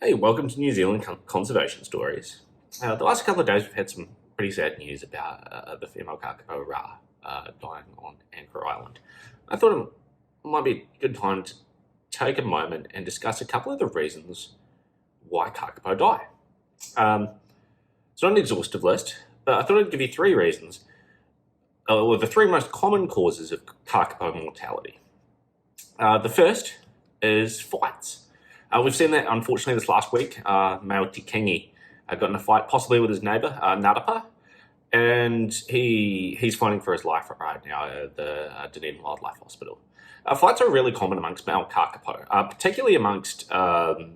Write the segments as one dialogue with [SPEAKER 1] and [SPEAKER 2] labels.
[SPEAKER 1] Hey, welcome to New Zealand Conservation Stories. The last couple of days we've had some pretty sad news about the female kakapo Ra dying on Anchor Island. I thought it might be a good time to take a moment and discuss a couple of the reasons why kakapo die. It's not an exhaustive list, but I thought I'd give you three reasons, or the three most common causes of kakapo mortality. The first is fights. We've seen that, unfortunately, this last week. Male Te Kingi got in a fight, possibly with his neighbour, Narapa, and he's fighting for his life right now at the Dunedin Wildlife Hospital. Fights are really common amongst male kakapo, particularly amongst... kakapo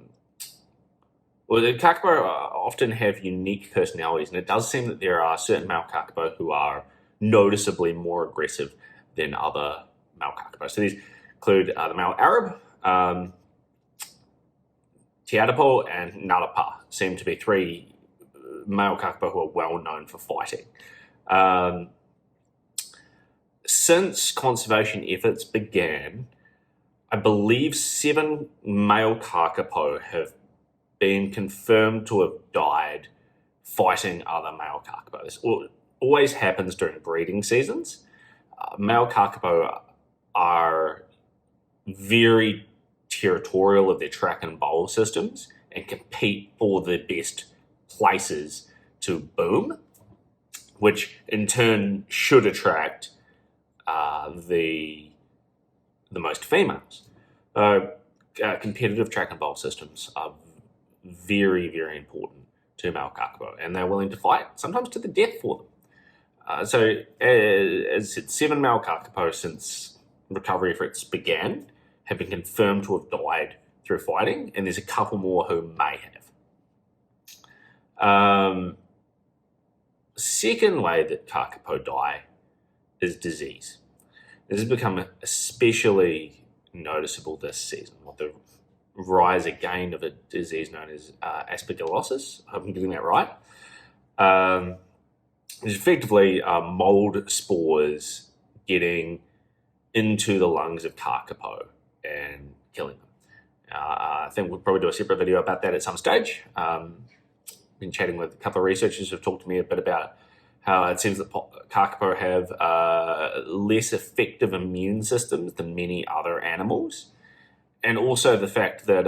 [SPEAKER 1] often have unique personalities, and it does seem that there are certain male kakapo who are noticeably more aggressive than other male kakapo. So these include the male Arab, Te Kakapo and Narapa seem to be three male kakapo who are well known for fighting. Since conservation efforts began, I believe 7 male kakapo have been confirmed to have died fighting other male kakapo. This always happens during breeding seasons. Male kakapo are very territorial of their track and bowl systems and compete for the best places to boom, which in turn should attract the most females. Competitive track and bowl systems are very, very important to male kakapo, and they're willing to fight, sometimes to the death for them. So as it's 7 male kakapo since recovery efforts began have been confirmed to have died through fighting, and there's a couple more who may have. Second way that kakapo die is disease. This has become especially noticeable this season, with the rise again of a disease known as aspergillosis. I hope I'm getting that right. It's effectively mold spores getting into the lungs of kakapo and killing them. I think we'll probably do a separate video about that at some stage. Been chatting with a couple of researchers who've talked to me a bit about how it seems that kakapo have less effective immune systems than many other animals, and also the fact that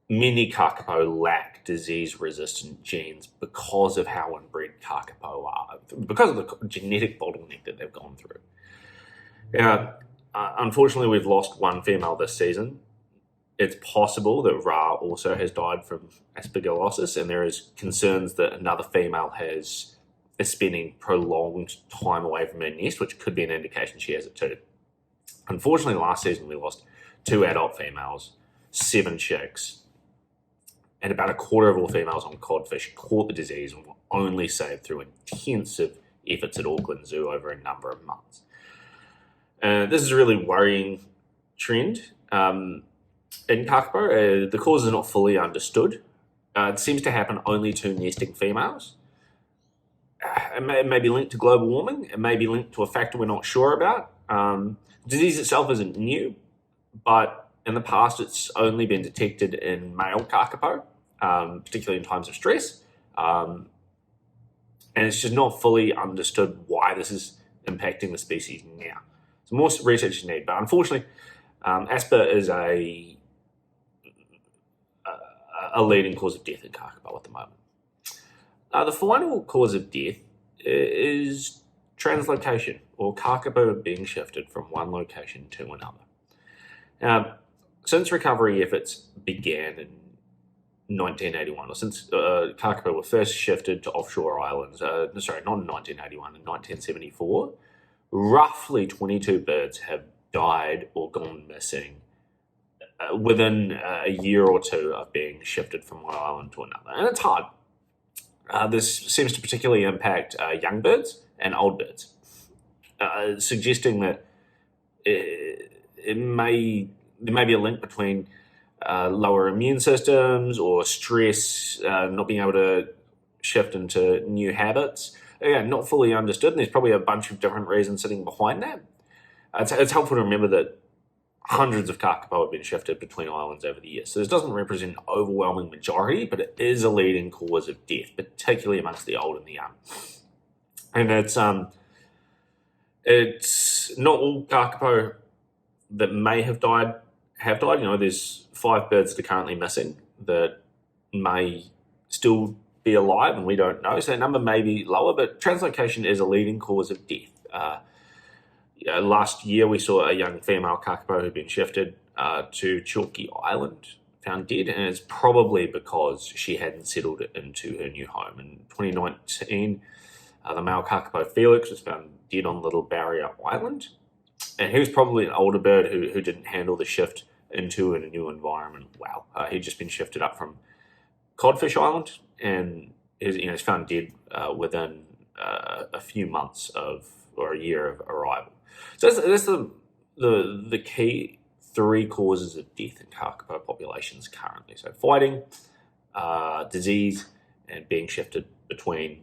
[SPEAKER 1] many kakapo lack disease-resistant genes because of how inbred kakapo are, because of the genetic bottleneck that they've gone through. Unfortunately, we've lost one female this season. It's possible that Ra also has died from aspergillosis, and there is concerns that another female is spending prolonged time away from her nest, which could be an indication she has it too. Unfortunately, last season we lost 2 adult females, 7 chicks, and about a quarter of all females on codfish caught the disease and were only saved through intensive efforts at Auckland Zoo over a number of months. This is a really worrying trend. In kakapo, the cause is not fully understood. It seems to happen only to nesting females. It may be linked to global warming. It may be linked to a factor we're not sure about. Disease itself isn't new, but in the past it's only been detected in male kakapo, particularly in times of stress. And it's just not fully understood why this is impacting the species now. So more research is needed, but unfortunately, ASPA is a leading cause of death in kakapo at the moment. The final cause of death is translocation, or kakapo being shifted from one location to another. Since recovery efforts began in 1981, or since kakapo were first shifted to offshore islands, not in 1981, in 1974, roughly 22 birds have died or gone missing within a year or two of being shifted from one island to another. And it's hard. This seems to particularly impact young birds and old birds, suggesting that there may be a link between lower immune systems or stress, not being able to shift into new habits. Again, not fully understood, and there's probably a bunch of different reasons sitting behind that. It's helpful to remember that hundreds of Kakapo have been shifted between islands over the years. So this doesn't represent an overwhelming majority, but it is a leading cause of death, particularly amongst the old and the young. And it's not all Kakapo that may have died. There's 5 birds that are currently missing that may still be alive, and we don't know. So that number may be lower, but translocation is a leading cause of death. Last year, we saw a young female Kakapo who'd been shifted to Chalky Island, found dead, and it's probably because she hadn't settled into her new home. In 2019, the male Kakapo Felix was found dead on Little Barrier Island, and he was probably an older bird who didn't handle the shift into a new environment well. He'd just been shifted up from Codfish Island, and he's found dead within a few months or a year of arrival. So that's the key 3 causes of death in Kakapo populations currently. So fighting, disease, and being shifted between